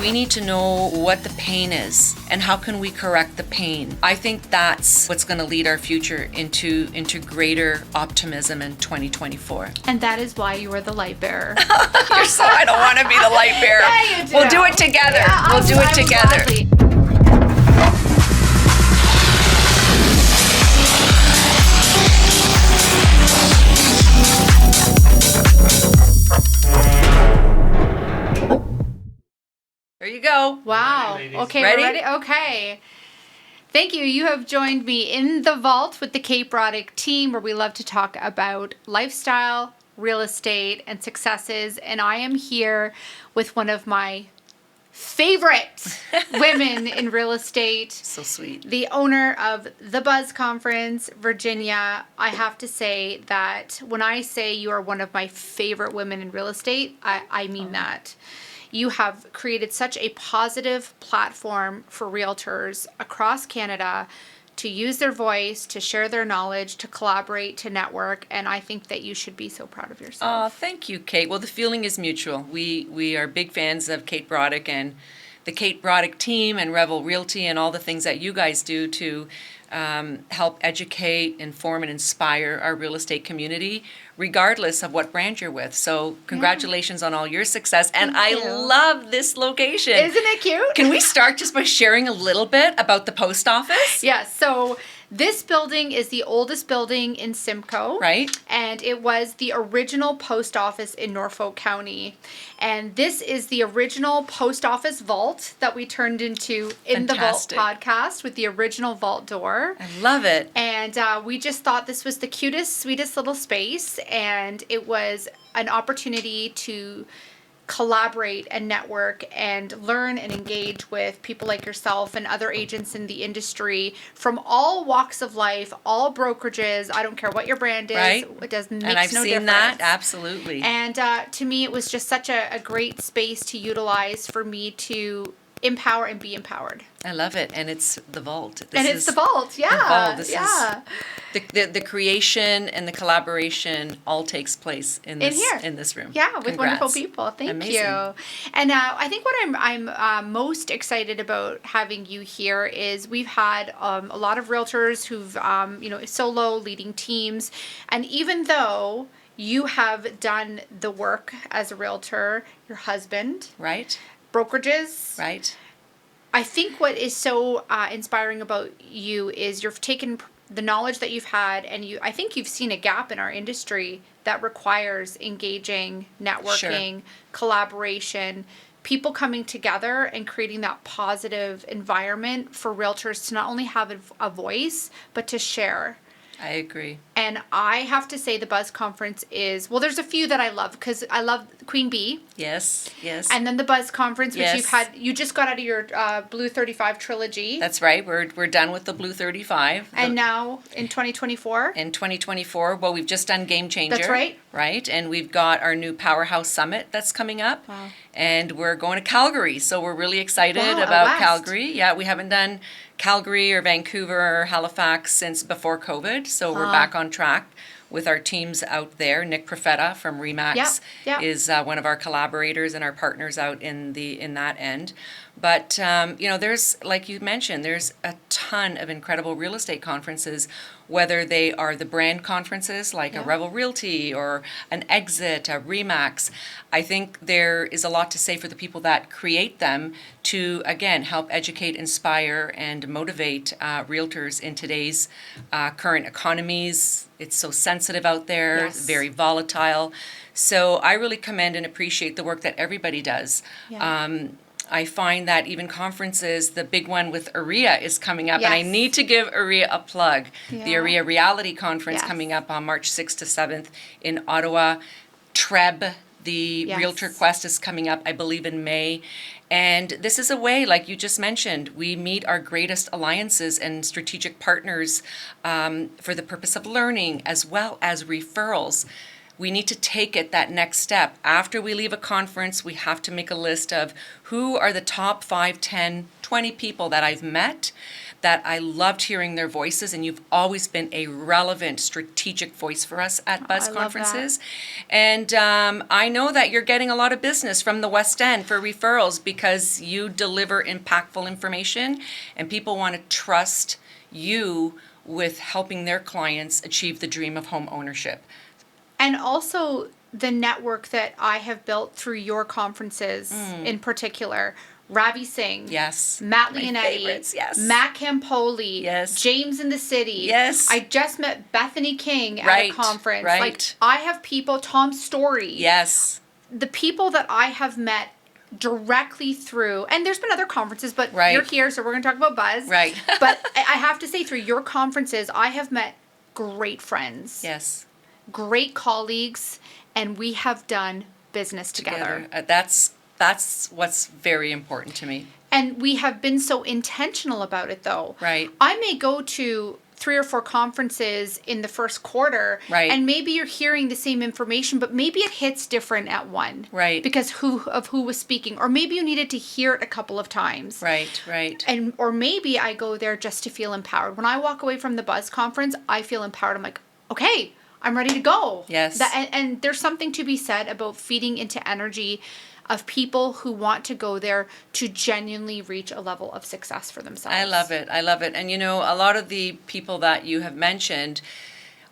We need to know what the pain is and how can we correct the pain. I think that's what's going to lead our future into greater optimism in 2024. And that is why you are the light bearer. You're so, I don't want to be the light bearer. Yeah, you do. We'll do it together. Yeah, we'll do it together. Gladly. There you go. Wow. Ready, Okay, Ready? we're ready? Okay. Thank you. You have joined me in the vault with the Kate Broddick team, where we love to talk about lifestyle, real estate, and successes. And I am here with one of my favorite women in real estate. So sweet. The owner of the Buzz Conference, Virginia. I have to say that when I say you are one of my favorite women in real estate, I mean that. You have created such a positive platform for realtors across Canada to use their voice, to share their knowledge, to collaborate, to network, and I think that you should be so proud of yourself. Oh, thank you, Kate. Well, the feeling is mutual. We are big fans of Kate Broddick and the Kate Broddick team and Revel Realty and all the things that you guys do to help educate, inform, and inspire our real estate community, regardless of what brand you're with. So congratulations on all your success. And Thank I you. love this location. Isn't it cute? Can we start just by sharing a little bit about the post office? Yes, so this building is the oldest building in Simcoe. Right? And it was the original post office in Norfolk County. And this is the original post office vault that we turned into in Fantastic. the Vault podcast with the original vault door. I love it. And we just thought this was the cutest, sweetest little space. And it was an opportunity to collaborate and network and learn and engage with people like yourself and other agents in the industry from all walks of life, all brokerages. I don't care what your brand is. Right. It does makes And I've no seen difference. that, absolutely. And to me, it was just such a great space to utilize for me to empower and be empowered. I love it. And it's the vault. And it's the vault, yeah. The vault. This yeah. is the creation and the collaboration all takes place in this room. Yeah, with Congrats. wonderful people. Thank Amazing. you. And I think what I'm most excited about having you here is we've had a lot of realtors who've solo leading teams, and even though you have done the work as a realtor, your husband, Right? brokerages, Right? I think what is so inspiring about you is you've taken the knowledge that you've had, and I think you've seen a gap in our industry that requires engaging, networking, collaboration, people coming together and creating that positive environment for realtors to not only have a voice, but to share. I agree. And I have to say the Buzz Conference is, well, there's a few that I love because I love Queen Bee. Yes, yes. And then the Buzz Conference, which Yes. you just got out of your Blue 35 trilogy. That's right. We're done with the Blue 35. And now in 2024. In 2024, well, we've just done Game Changer. That's right. Right? And we've got our new Powerhouse Summit that's coming up. Wow. And we're going to Calgary. So we're really excited Wow, out about west. Calgary. Yeah, we haven't done Calgary or Vancouver or Halifax since before COVID. So we're back on track with our teams out there. Nick Profeta from Remax Yeah. is one of our collaborators and our partners out in that end. But there's, like you mentioned, there's a ton of incredible real estate conferences, whether they are the brand conferences like a Revel Realty or an Exit, a Remax. I think there is a lot to say for the people that create them to, again, help educate, inspire, and motivate realtors in today's current economies. It's so sensitive out there, Yes. very volatile. So I really commend and appreciate the work that everybody does. Yeah. I find that even conferences, the big one with AREA is coming up, and I Yes. need to give AREA a plug. The Yeah. AREA Reality Conference Yes. coming up on March 6th to 7th in Ottawa. TREB, the Yes. Realtor Quest, is coming up, I believe, in May. And this is a way, like you just mentioned, we meet our greatest alliances and strategic partners for the purpose of learning as well as referrals. We need to take it that next step. After we leave a conference, we have to make a list of who are the top 5, 10, 20 people that I've met that I loved hearing their voices, and you've always been a relevant, strategic voice for us at Buzz I love conferences. And I know that you're getting a lot of business from the West End for referrals because you deliver impactful information, and people want to trust you with helping their clients achieve the dream of home ownership. And also the network that I have built through your conferences in particular. Ravi Singh, Yes. Matt My Leonetti, favorites, yes. Matt Campoli, Yes. James in the City. Yes. I just met Bethany King at Right, a conference. right. Like, I have people, Tom Story. Yes. The people that I have met directly through, and there's been other conferences, but Right. you're here, so we're going to talk about Buzz. Right. But I have to say, through your conferences, I have met great friends, Yes. great colleagues, and we have done business together. That's what's very important to me. And we have been so intentional about it, though. Right. I may go to 3 or 4 conferences in the first quarter, Right. and maybe you're hearing the same information, but maybe it hits different at one. Right. Because who was speaking, or maybe you needed to hear it a couple of times. Right, right. And or maybe I go there just to feel empowered. When I walk away from the Buzz conference, I feel empowered. I'm like, okay, I'm ready to go. Yes. And there's something to be said about feeding into energy of people who want to go there to genuinely reach a level of success for themselves. I love it. I love it. And you know, a lot of the people that you have mentioned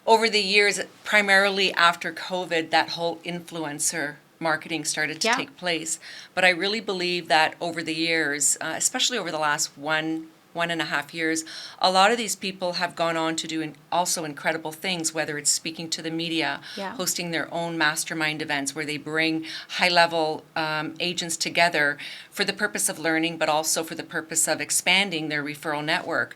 over the years, primarily after COVID, that whole influencer marketing started to Yeah. take place. But I really believe that over the years, especially over the last one and a half years, a lot of these people have gone on to do also incredible things, whether it's speaking to the media, Yeah. hosting their own mastermind events where they bring high-level agents together for the purpose of learning, but also for the purpose of expanding their referral network.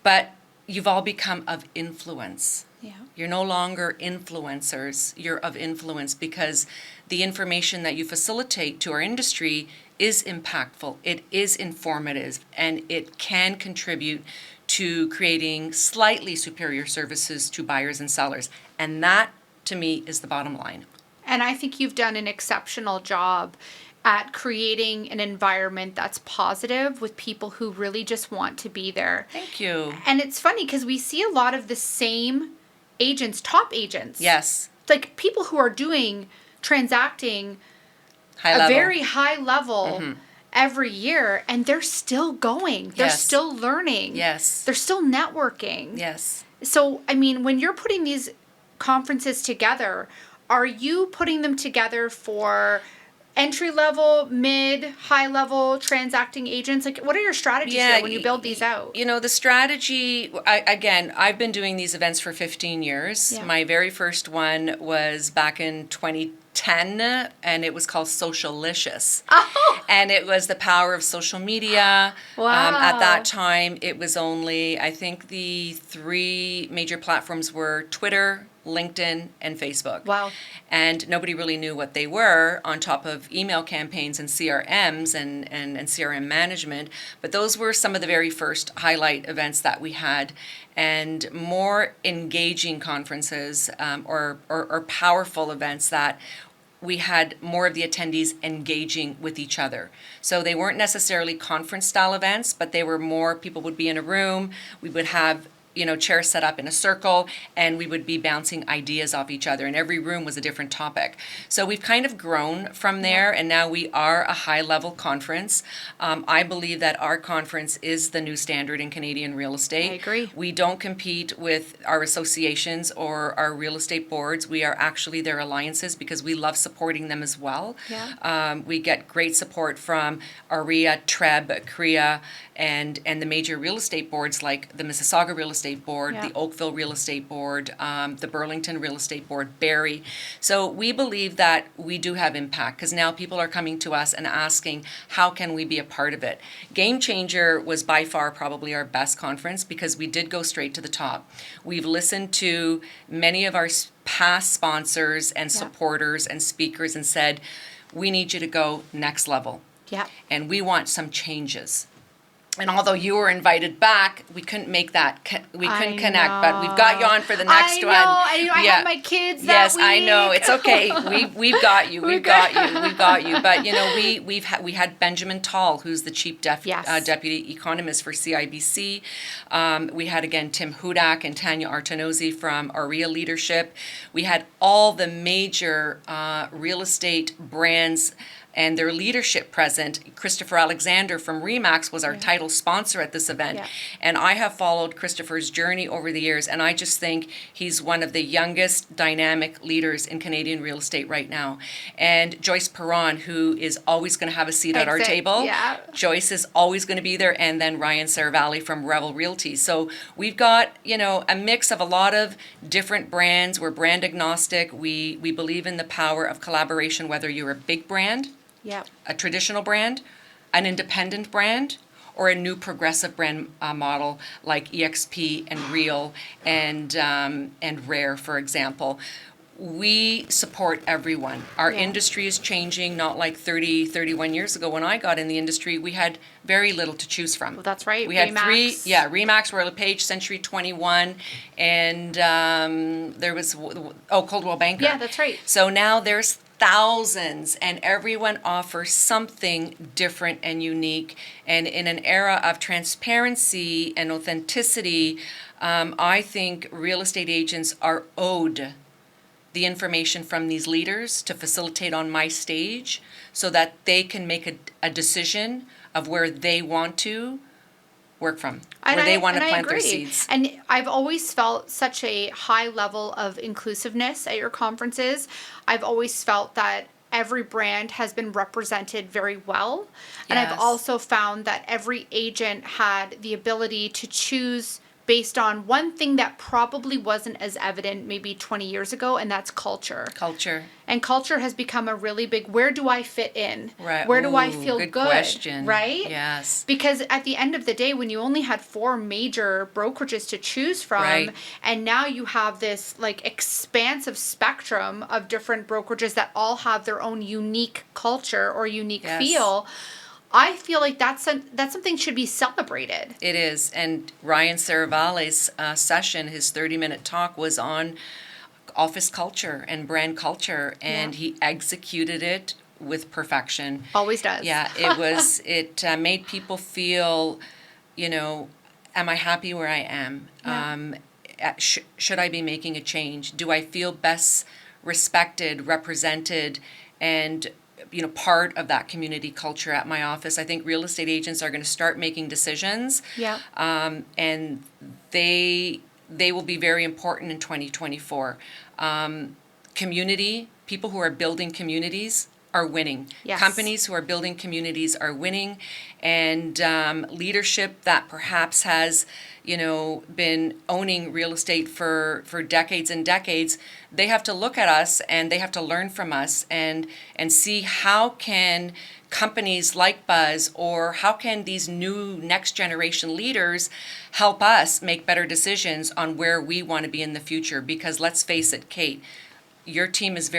But you've all become of influence. Yeah. You're no longer influencers, you're of influence, because the information that you facilitate to our industry is impactful, it is informative, and it can contribute to creating slightly superior services to buyers and sellers. And that, to me, is the bottom line. And I think you've done an exceptional job at creating an environment that's positive with people who really just want to be there. Thank you. And it's funny because we see a lot of the same agents, top agents. Yes. Like people who are transacting High a level. very high level every year, and they're still going. They're Yes. still learning. Yes. They're still networking. Yes. So, I mean, when you're putting these conferences together, are you putting them together for entry level, mid, high level transacting agents? Like, what are your strategies here when you build these out? You know, the strategy, I've been doing these events for 15 years. Yeah. My very first one was back in 2010, and it was called Socialicious. Oh, And it was the power of social media. Wow. At that time, it was only, I think the 3 major platforms were Twitter, LinkedIn, and Facebook. Wow. And nobody really knew what they were, on top of email campaigns and CRMs and CRM management. But those were some of the very first highlight events that we had. And more engaging conferences or powerful events that we had more of the attendees engaging with each other. So they weren't necessarily conference style events, but they were more, people would be in a room, we would have chairs set up in a circle, and we would be bouncing ideas off each other, and every room was a different topic. So we've kind of grown from there, and now we are a high-level conference. I believe that our conference is the new standard in Canadian real estate. I agree. We don't compete with our associations or our real estate boards. We are actually their alliances because we love supporting them as well. Yeah. We get great support from AREA, TREB, CREA, and the major real estate boards like the Mississauga Real Estate Board, Yeah. the Oakville Real Estate Board, the Burlington Real Estate Board, Barrie. So we believe that we do have impact because now people are coming to us and asking, how can we be a part of it? Game Changer was by far probably our best conference because we did go straight to the top. We've listened to many of our past sponsors and Yeah. supporters and speakers and said, we need you to go next level. Yeah. And we want some changes. And although you were invited back, we couldn't make that. We couldn't connect, but we've got you on for the next one. I had my kids that week. Yes, I know. It's okay. We've got you. We've got you. But we had Benjamin Tall, who's the chief deputy economist for CIBC. We had again Tim Hudak and Tanya Artanozzi from Aurea Leadership. We had all the major real estate brands and their leadership present. Christopher Alexander from REMAX was our title sponsor at this event. Yeah. And I have followed Christopher's journey over the years, and I just think he's one of the youngest dynamic leaders in Canadian real estate right now. And Joyce Perron, who is always going to have a seat at our table. Yeah. Joyce is always going to be there, and then Ryan Saravalli from Revel Realty. So we've got, a mix of a lot of different brands. We're brand agnostic. We believe in the power of collaboration, whether you're a big brand, a traditional brand, an independent brand, or a new progressive brand model like EXP and Real and Rare, for example. We support everyone. Our industry is changing, not like 31 years ago when I got in the industry. We had very little to choose from. Well, that's right. We had REMAX, Royal LePage, Century 21, and there was, Coldwell Banker. Yeah, that's right. So now there's thousands, and everyone offers something different and unique. And in an era of transparency and authenticity, I think real estate agents are owed the information from these leaders to facilitate on my stage so that they can make a decision of where they want to work from, where they want to plant their seeds. And I've always felt such a high level of inclusiveness at your conferences. I've always felt that every brand has been represented very well. And I've also found that every agent had the ability to choose based on one thing that probably wasn't as evident maybe 20 years ago, and that's culture. And culture has become a really big, where do I fit in? Right. Where do I feel good? Question. Right? Yes. Because at the end of the day, when you only had 4 major brokerages to choose from, and now you have this expansive spectrum of different brokerages that all have their own unique culture or unique feel, I feel like that's something should be celebrated. It is. And Ryan Saravalli's session, his 30-minute talk, was on office culture and brand culture, and he executed it with perfection. Always does. Yeah, it made people feel, am I happy where I am? Yeah. Should I be making a change? Do I feel best respected, represented, and part of that community culture at my office? I think real estate agents are going to start making decisions. Yeah. And they will be very important in 2024. Community, people who are building communities are winning. Yes. Companies who are building communities are winning, and leadership that perhaps has been owning real estate for decades and decades, they have to look at us and they have to learn from us and see how can companies like Buzz, or how can these new next generation leaders help us make better decisions on where we want to be in the future. Because let's face it, Kate, your team is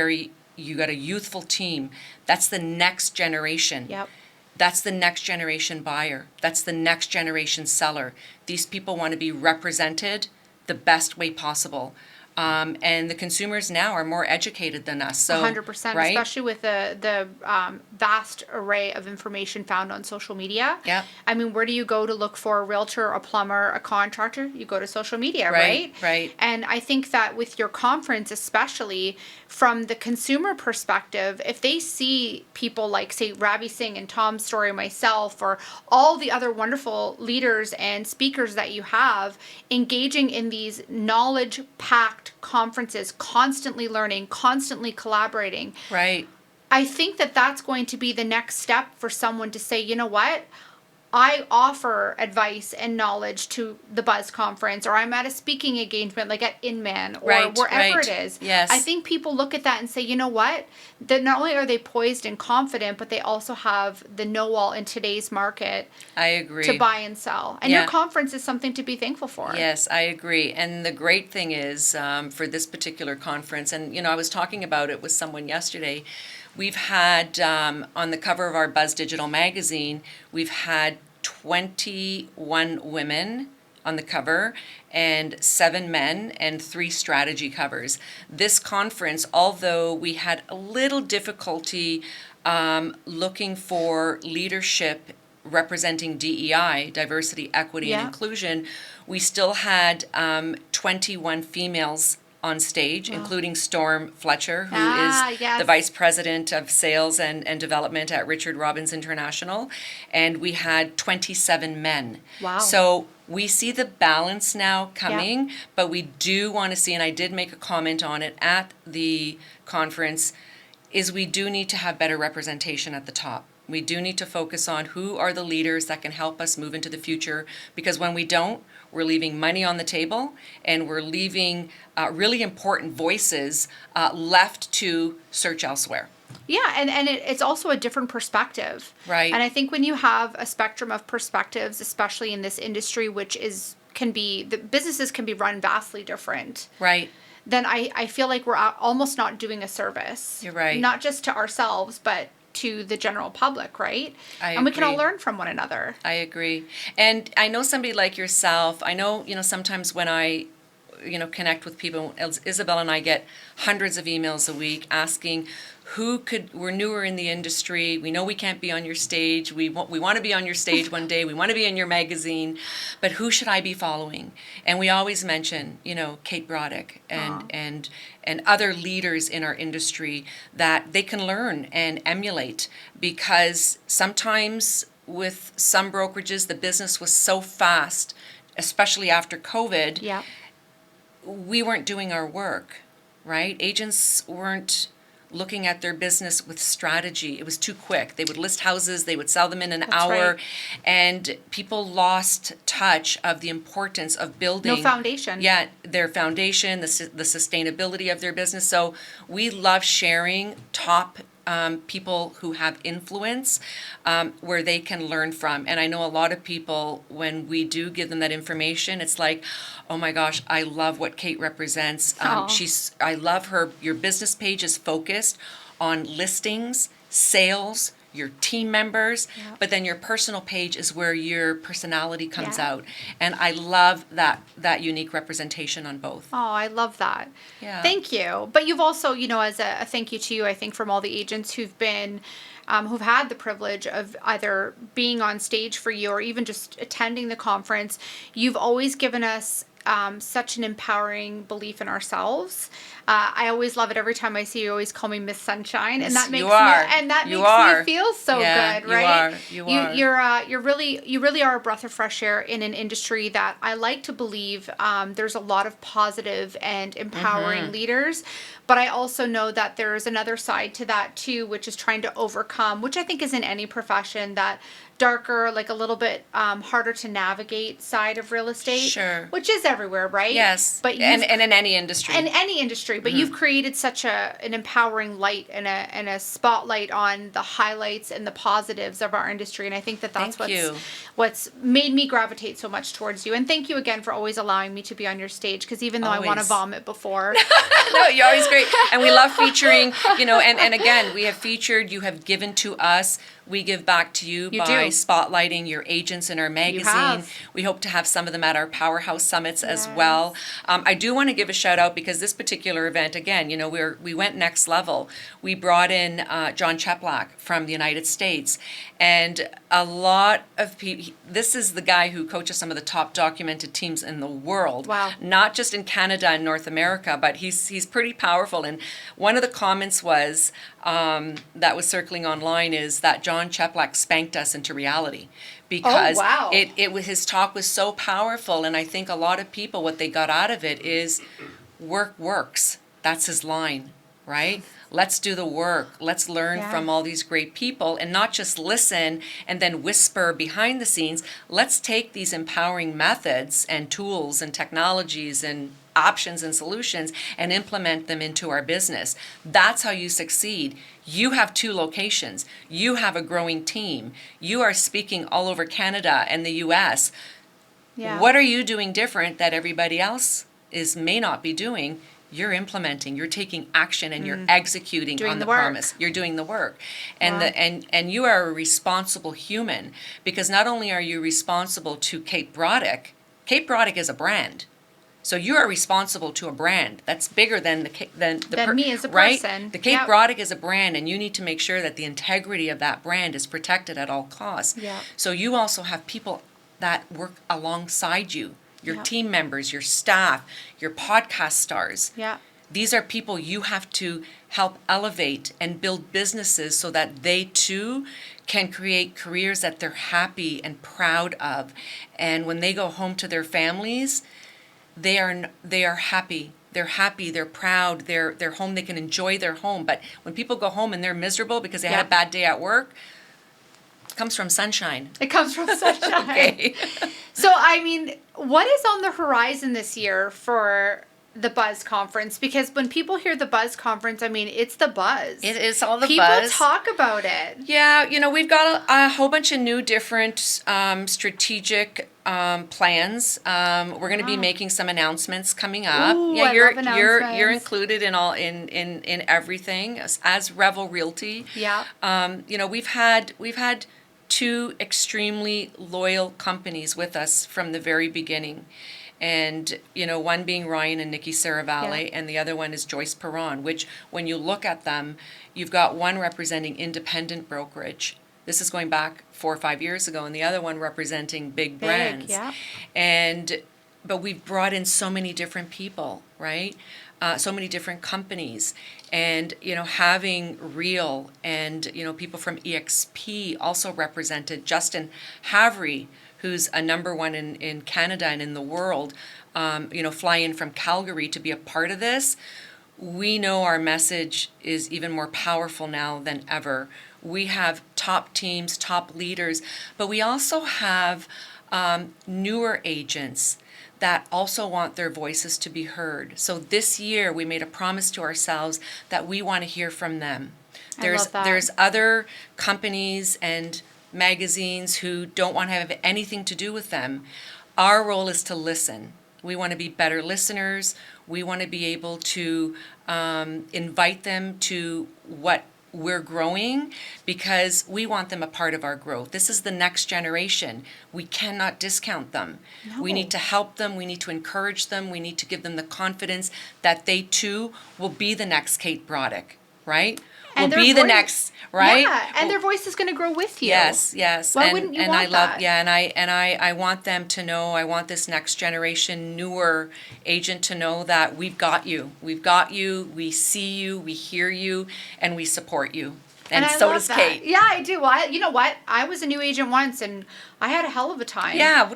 you got a youthful team. That's the next generation. Yep. That's the next generation buyer. That's the next generation seller. These people want to be represented the best way possible. And the consumers now are more educated than us. So 100%, right? Especially with the vast array of information found on social media. Yeah. I mean, where do you go to look for a realtor, a plumber, a contractor? You go to social media, right? Right. And I think that with your conference, especially from the consumer perspective, if they see people like, say, Ravi Singh and Tom Story, myself, or all the other wonderful leaders and speakers that you have engaging in these knowledge-packed conferences, constantly learning, constantly collaborating. Right. I think that that's going to be the next step for someone to say, you know what? I offer advice and knowledge to the Buzz conference, or I'm at a speaking engagement like at Inman, or wherever it is. Yes. I think people look at that and say, you know what? That not only are they poised and confident, but they also have the know-all in today's market. I agree. To buy and sell. And your conference is something to be thankful for. Yes, I agree. And the great thing is for this particular conference, and I was talking about it with someone yesterday, we've had on the cover of our Buzz Digital magazine, we've had 21 women on the cover and 7 men and 3 strategy covers. This conference, although we had a little difficulty looking for leadership representing DEI, diversity, equity, and inclusion, we still had 21 females on stage, including Storm Fletcher, who is the Vice President of Sales and Development at Richard Robbins International, and we had 27 men. Wow. So we see the balance now coming, but we do want to see, and I did make a comment on it at the conference, is we do need to have better representation at the top. We do need to focus on who are the leaders that can help us move into the future, because when we don't, we're leaving money on the table and we're leaving really important voices left to search elsewhere. Yeah, and it's also a different perspective. Right. And I think when you have a spectrum of perspectives, especially in this industry, which the businesses can be run vastly different. Right. Then I feel like we're almost not doing a service. You're right. Not just to ourselves, but to the general public, right? And we can all learn from one another. I agree. And I know somebody like yourself, I know, sometimes when I, connect with people, Isabel and I get hundreds of emails a week asking we're newer in the industry, we know we can't be on your stage, we want to be on your stage one day, we want to be in your magazine, but who should I be following? And we always mention, Kate Broddick and other leaders in our industry that they can learn and emulate, because sometimes with some brokerages, the business was so fast, especially after COVID, we weren't doing our work, right? Agents weren't looking at their business with strategy. It was too quick. They would list houses, they would sell them in an hour, and people lost touch of the importance of building. No foundation. Yeah, their foundation, the sustainability of their business. So we love sharing top people who have influence where they can learn from. And I know a lot of people, when we do give them that information, it's like, oh my gosh, I love what Kate represents. I love her. Your business page is focused on listings, sales, your team members, but then your personal page is where your personality comes out. And I love that unique representation on both. Oh, I love that. Yeah. Thank you. But you've also, as a thank you to you, I think, from all the agents who've been, who've had the privilege of either being on stage for you or even just attending the conference, you've always given us such an empowering belief in ourselves. I always love it every time I see you. Always call me Miss Sunshine, and that makes me feel so good, right? You really are a breath of fresh air in an industry that I like to believe there's a lot of positive and empowering leaders. But I also know that there's another side to that too, which is trying to overcome, which I think is in any profession, that darker, like a little bit harder to navigate side of real estate. Sure. Which is everywhere, right? Yes. But and in any industry. In any industry. But you've created such an empowering light and a spotlight on the highlights and the positives of our industry. And I think that's what's made me gravitate so much towards you. And thank you again for always allowing me to be on your stage, because even though I want to vomit before. No, you're always great. And we love featuring, and again, we have featured, you have given to us. We give back to you by spotlighting your agents in our magazine. We hope to have some of them at our Powerhouse Summits as well. I do want to give a shout out, because this particular event, again, we went next level. We brought in John Cheplack from the United States, and a lot of people. This is the guy who coaches some of the top documented teams in the world. Wow. Not just in Canada and North America, but he's pretty powerful. And one of the comments was that was circling online is that John Cheplack spanked us into reality, because his talk was so powerful. And I think a lot of people, what they got out of it is work works. That's his line, right? Let's do the work. Let's learn from all these great people, and not just listen and then whisper behind the scenes. Let's take these empowering methods and tools and technologies and options and solutions and implement them into our business. That's how you succeed. You have 2 locations. You have a growing team. You are speaking all over Canada and the US. What are you doing different that everybody else may not be doing? you're implementing, you're taking action, and you're executing Doing on the the work. promise. You're doing the work. And Wow. and you are a responsible human, because not only are you responsible to Kate Broddick is a brand. So you are responsible to a brand that's bigger than Than me as a right? person. The Kate Yep. Broddick is a brand, and you need to make sure that the integrity of that brand is protected at all costs. Yep. So you also have people that work alongside you, your Yep. team members, your staff, your podcast stars. Yeah. These are people you have to help elevate and build businesses so that they too can create careers that they're happy and proud of. And when they go home to their families, they are happy. They're happy, they're proud, they're home, they can enjoy their home. But when people go home and they're miserable because they had Yeah. a bad day at work, it comes from sunshine. It comes from sunshine. Okay. So, I mean, what is on the horizon this year for the Buzz Conference? Because when people hear the Buzz Conference, I mean, it's the buzz. It is all the People buzz. talk about it. Yeah, we've got a whole bunch of new different strategic plans. We're going to be Wow. making some announcements coming up. Ooh, Yeah, I you're love you're announcements. included in all in everything as Revel Realty. Yeah. We've had two extremely loyal companies with us from the very beginning. And, one being Ryan and Nikki Saravalli, Yeah. and the other one is Joyce Perron, which when you look at them, you've got one representing independent brokerage. This is going back 4 or 5 years ago, and the other one representing big brands. Yeah. But we've brought in so many different people, right? So many different companies, and having Real and people from EXP also represented. Justin Havry, who's a number one in Canada and in the world, fly in from Calgary to be a part of this. We know our message is even more powerful now than ever. We have top teams, top leaders, but we also have newer agents that also want their voices to be heard. So this year we made a promise to ourselves that we want to hear from them. I love that. There's other companies and magazines who don't want to have anything to do with them. Our role is to listen. We want to be better listeners. We want to be able to invite them to what we're growing, because we want them a part of our growth. This is the next generation. We cannot discount them. No. We need to help them. We need to encourage them. We need to give them the confidence that they too will be the next Kate Broddick, right? And Will their be the voice- next, right? Yeah, and their voice is going to grow with you. Yes. Why and, wouldn't you and want I love, that? Yeah, and I want them to know, I want this next generation, newer agent to know that we've got you. We've got you, we see you, we hear you, and we support you. And I so love does that. Kate. Yeah, I do. Well, you know what? I was a new agent once, and I had a hell of a time. Yeah,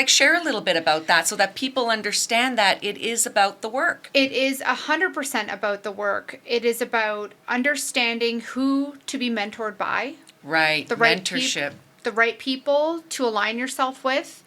share a little bit about that so that people understand that it is about the work. It is 100% about the work. It is about understanding who to be mentored by, Right, the right mentorship. the right people to align yourself with,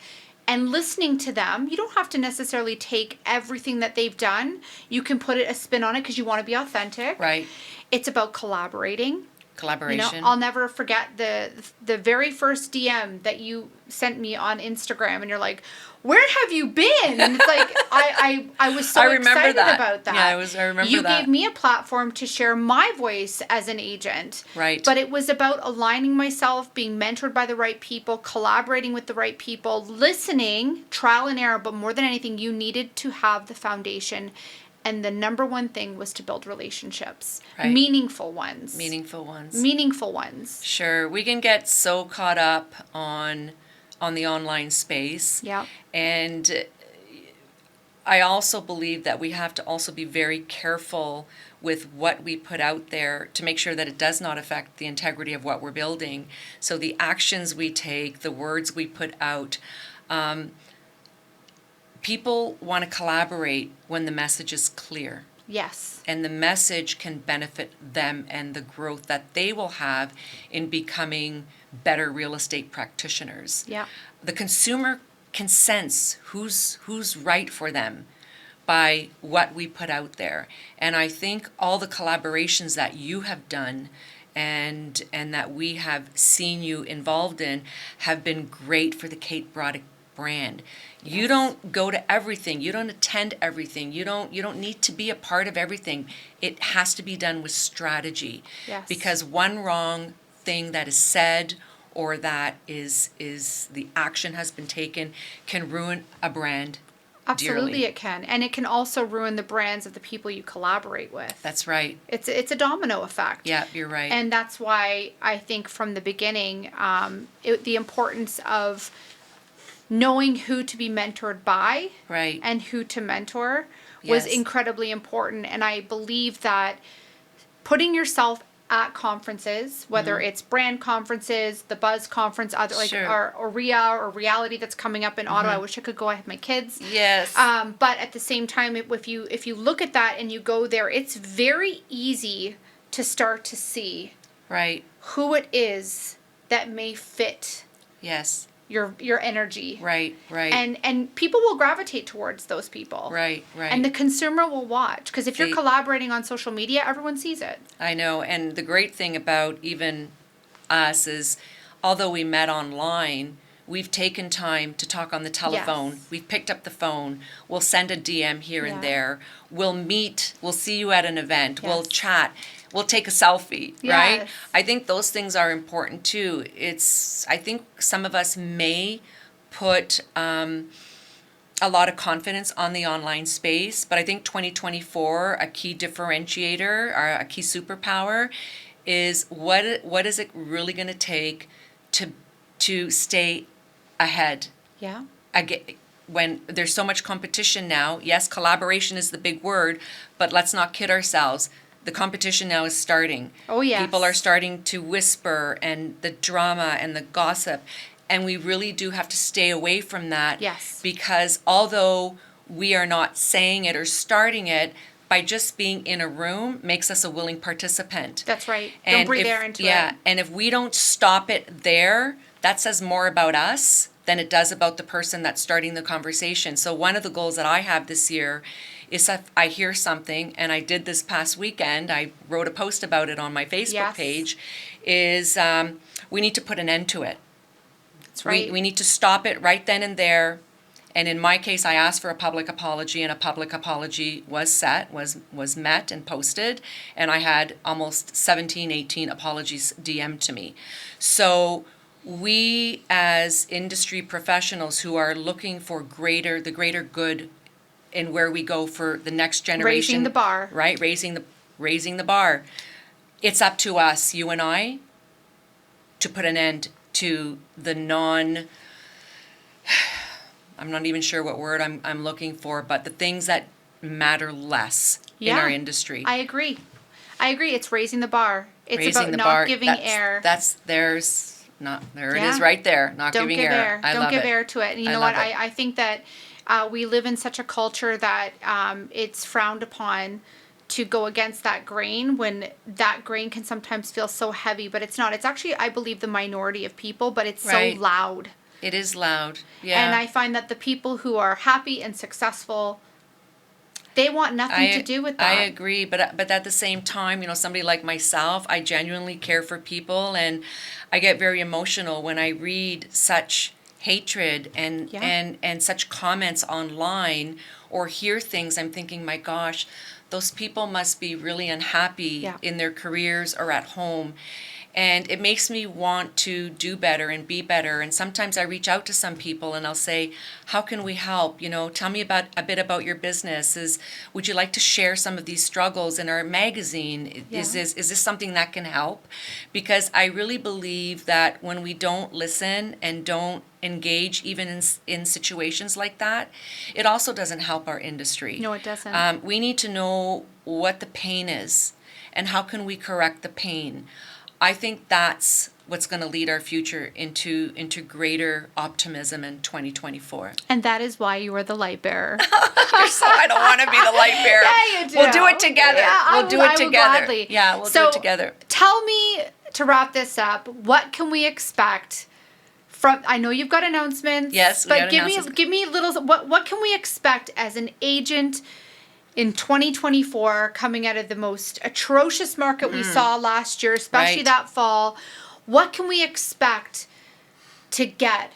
and listening to them. You don't have to necessarily take everything that they've done. You can put a spin on it because you want to be authentic. Right, It's about collaborating. collaboration. I'll never forget the very first DM that you sent me on Instagram, and you're like, "Where have you been?" And it's like I was so I remember excited that. about that. Yeah, I remember you that. gave me a platform to share my voice as an agent. Right. But it was about aligning myself, being mentored by the right people, collaborating with the right people, listening, trial and error, but more than anything, you needed to have the foundation. And the number one thing was to build relationships. Right. Meaningful ones. Meaningful ones. Meaningful ones. Sure, we can get so caught up on the online space. Yeah. And I also believe that we have to also be very careful with what we put out there to make sure that it does not affect the integrity of what we're building. So the actions we take, the words we put out, people want to collaborate when the message is clear. Yes. And the message can benefit them and the growth that they will have in becoming better real estate practitioners. Yeah. The consumer can sense who's right for them by what we put out there. And I think all the collaborations that you have done and that we have seen you involved in have been great for the Kate Broddick brand. You don't go to everything. You don't attend everything. You don't need to be a part of everything. It has to be done with strategy. Yes. Because one wrong thing that is said or that is the action has been taken can ruin a brand Absolutely dearly. it can. And it can also ruin the brands of the people you collaborate with. That's right. It's a domino effect. Yeah, you're right. And that's why I think from the beginning, the importance of knowing who to be mentored by Right. and who to mentor was Yes. incredibly important. And I believe that putting yourself at conferences, whether it's brand conferences, the Buzz conference, other like Sure. or REA or Reality that's coming up in Ottawa. I wish I could go. I have my kids. Yes. But at the same time, if you look at that and you go there, it's very easy to start to see Right. who it is that may fit Yes. your energy. Right. Right. And people will gravitate towards those people. Right. Right. And the consumer will watch, because if you're They- collaborating on social media, everyone sees it. I know, and the great thing about even us is, although we met online, we've taken time to talk on the telephone. Yes. We've picked up the phone. We'll send a DM here Yeah. and there. We'll meet. We'll see you at an event. We'll Yes. chat. We'll take a selfie, right? Yes. I think those things are important too. I think some of us may put a lot of confidence on the online space, but I think 2024, a key differentiator or a key superpower is what is it really going to take to stay ahead? Yeah. Again, when there's so much competition now, yes, collaboration is the big word, but let's not kid ourselves. The competition now is starting. Oh, yes. People are starting to whisper and the drama and the gossip. And we really do have to stay away from that. Yes. Because although we are not saying it or starting it, by just being in a room makes us a willing participant. That's right. And Don't breathe if- air into yeah, it. and if we don't stop it there, that says more about us than it does about the person that's starting the conversation. So one of the goals that I have this year is if I hear something, and I did this past weekend, I wrote a post about it on my Facebook Yes. page, is we need to put an end to it. That's right. We need to stop it right then and there. And in my case, I asked for a public apology, and a public apology was met and posted. And I had almost 17, 18 apologies DM'd to me. So we as industry professionals who are looking for the greater good in where we go for the next generation. Raising the bar. Right, raising the bar. It's up to us, you and I, to put an end to the I'm not even sure what word I'm looking for, but the things that matter less in Yeah. our industry. I agree. It's raising the bar. It's Raising about the not bar, giving that's- air. There it Yeah. is right there, not Don't giving give air. I Don't love give it. air to it. And you I know love what? it. I think that we live in such a culture that it's frowned upon to go against that grain, when that grain can sometimes feel so heavy, but it's not. It's actually, I believe, the minority of people, but it's Right. so loud. It is loud, yeah. And I find that the people who are happy and successful, they want nothing to do with that. I agree, but at the same time, somebody like myself, I genuinely care for people, and I get very emotional when I read such hatred and Yeah. and such comments online or hear things. I'm thinking, my gosh, those people must be really unhappy Yeah. in their careers or at home. And it makes me want to do better and be better. And sometimes I reach out to some people and I'll say, how can we help? Tell me a bit about your business. Would you like to share some of these struggles in our magazine? Yeah. Is this something that can help? Because I really believe that when we don't listen and don't engage even in situations like that, it also doesn't help our industry. No, it doesn't. We need to know what the pain is and how can we correct the pain. I think that's what's going to lead our future into greater optimism in 2024. And that is why you are the light bearer. So I don't want to be the light bearer. Yeah, you do. We'll do it together. Yeah, we'll do it I will together. gladly. Yeah, we'll do So, it together. Tell me, to wrap this up, what can we expect from? I know you've got announcements. Yes, we but got announcements. give me a little. What can we expect as an agent in 2024, coming out of the most atrocious market we saw last year, especially Right. that fall? What can we expect to get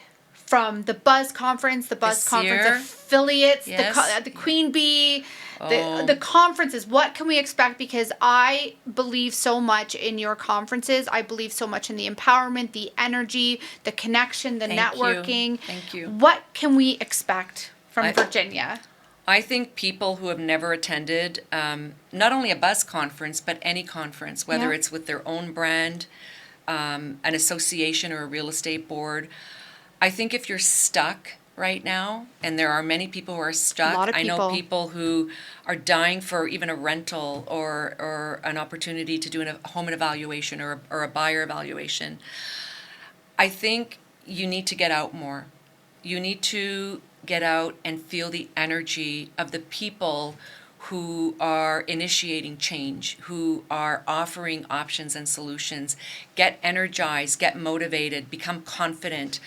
from the Buzz Conference, the Buzz This Conference year? affiliates, Yes. the Queen Bee, Oh. the conferences. What can we expect? Because I believe so much in your conferences. I believe so much in the empowerment, the energy, the connection, the Thank you. networking. Thank you. What can we expect from I- Virginia? I think people who have never attended not only a Buzz conference, but any conference, whether Yeah. it's with their own brand, an association, or a real estate board, I think if you're stuck right now, and there are many people who are stuck, lot of I know people. people who are dying for even a rental or an opportunity to do a home evaluation or a buyer evaluation. I think you need to get out more. You need to get out and feel the energy of the people who are initiating change, who are offering options and solutions. Get energized, get motivated, become confident,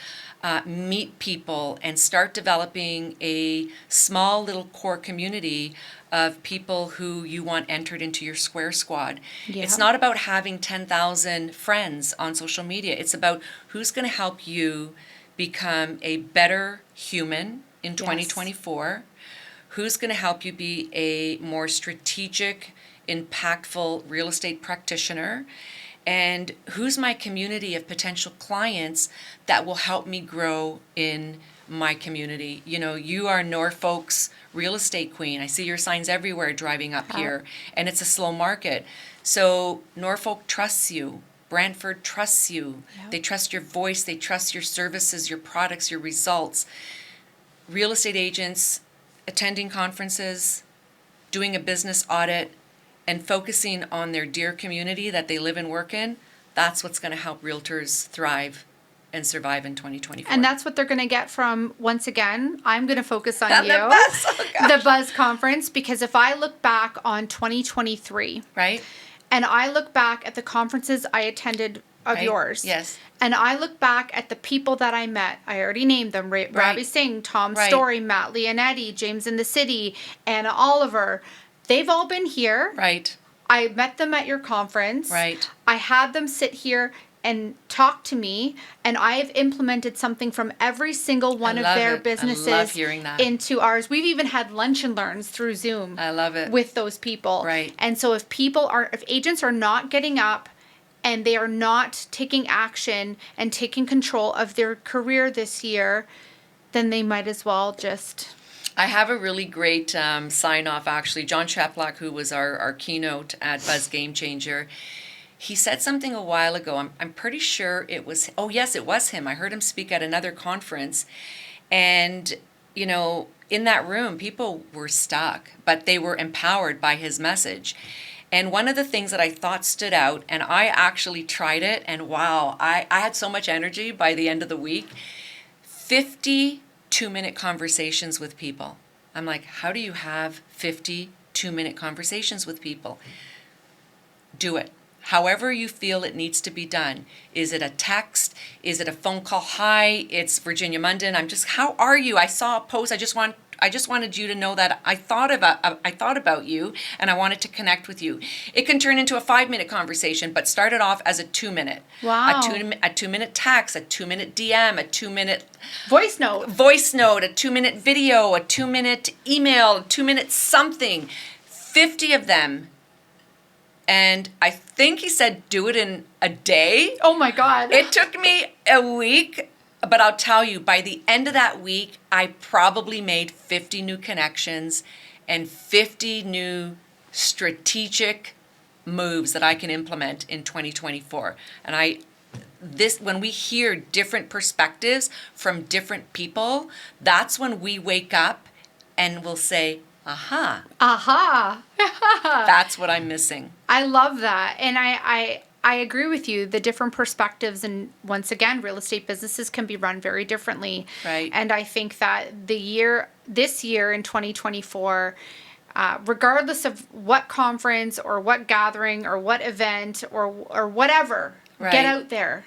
meet people, and start developing a small little core community of people who you want entered into your Square Squad. Yeah. It's not about having 10,000 friends on social media. It's about who's going to help you become a better human in 2024, who's going to help you be a more strategic, impactful real estate practitioner, and who's my community of potential clients that will help me grow in my community. You know, you are Norfolk's real estate queen. I see your signs everywhere driving up here, and it's a slow market. So Norfolk trusts you. Brantford trusts you. Yeah. They trust your voice. They trust your services, your products, your results. Real estate agents attending conferences, doing a business audit, and focusing on their dear community that they live and work in, that's what's going to help realtors thrive and survive in 2024. And that's what they're going to get from, once again, I'm going to focus on And you. the Buzz, oh gosh. The Buzz Conference, because if I look back on 2023, Right? and I look back at the conferences I attended of Right? yours. Yes. And I look back at the people that I met. I already named them. Ravi Singh, Tom Right. Story, Matt Leonetti, James in the City, Anna Oliver. They've all been here. Right. I met them at your conference. Right. I had them sit here and talk to me, and I have implemented something from every single one of love their it. I businesses love hearing that. into ours. We've even had lunch and learns through Zoom. I love it. With those people. Right. And so if agents are not getting up and they are not taking action and taking control of their career this year, then they might as well just... I have a really great sign off, actually. John Cheplack, who was our keynote at Buzz Game Changer, he said something a while ago. I'm pretty sure it was, oh yes, it was him. I heard him speak at another conference. And, you know, in that room, people were stuck, but they were empowered by his message. And one of the things that I thought stood out, and I actually tried it, and wow, I had so much energy by the end of the week, 50 2-minute conversations with people. I'm like, how do you have 50 2-minute conversations with people? Do it. However you feel it needs to be done. Is it a text? Is it a phone call? Hi, it's Virginia Munden. How are you? I saw a post. I just wanted you to know that I thought about you, and I wanted to connect with you. It can turn into a 5-minute conversation, but start it off as a 2-minute. Wow. A 2-minute text, a 2-minute DM, a 2-minute Voice note, a 2-minute video, a 2-minute email, a 2-minute something. 50 of them. And I think he said do it in a day. Oh my God. It took me a week, but I'll tell you, by the end of that week, I probably made 50 new connections and 50 new strategic moves that I can implement in 2024. And when we hear different perspectives from different people, that's when we wake up and we'll say, aha. Aha. That's what I'm missing. I love that. And I agree with you. The different perspectives, and once again, real estate businesses can be run very differently. Right. And I think that this year in 2024, regardless of what conference or what gathering or what event or whatever, Right. get out there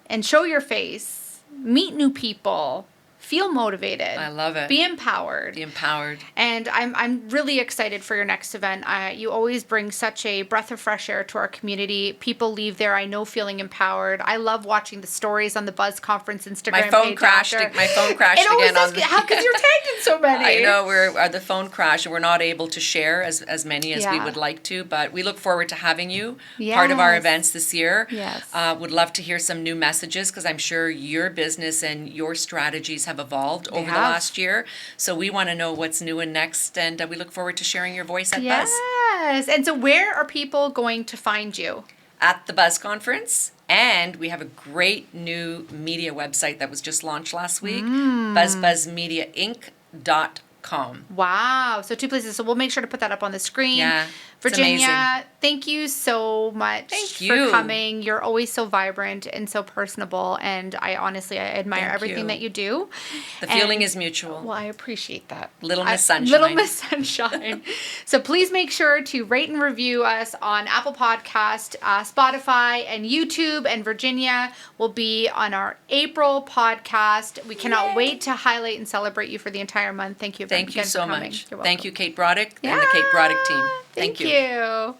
and show your face, meet new people, feel motivated. I love it. Be empowered. Be empowered. And I'm really excited for your next event. You always bring such a breath of fresh air to our community. People leave there, I know, feeling empowered. I love watching the stories on the Buzz Conference Instagram My phone page crashed. after. My phone crashed It always again. does how because you're tagged in so many. I know the phone crashed and we're not able to share as many as we would like to, but we look forward to having you part of our Yes. events this year. Yes. Would love to hear some new messages because I'm sure your business and your strategies have evolved over the have. last year. So we want to know what's new and next, and we look forward to sharing your voice at Buzz. Yes. And so where are people going to find you? At the Buzz Conference. And we have a great new media website that was just launched last week, buzzbuzzmediainc.com. Wow. So 2 places. So we'll make sure to put that up on the screen. Yeah, it's Virginia, amazing. thank you so much for you. coming. You're always so vibrant and so personable. And I admire Thank everything you. that you do. The feeling And- is mutual. Well, I appreciate that. Little Miss Sunshine. Little Miss Sunshine. So please make sure to rate and review us on Apple Podcast, Spotify, and YouTube. And Virginia will be on our April podcast. We cannot wait to highlight and celebrate you for the entire month. Thank you. Thank you again so for coming. much. You're Thank welcome. you, Kate Broddick and the Kate Broddick team. Thank you. you.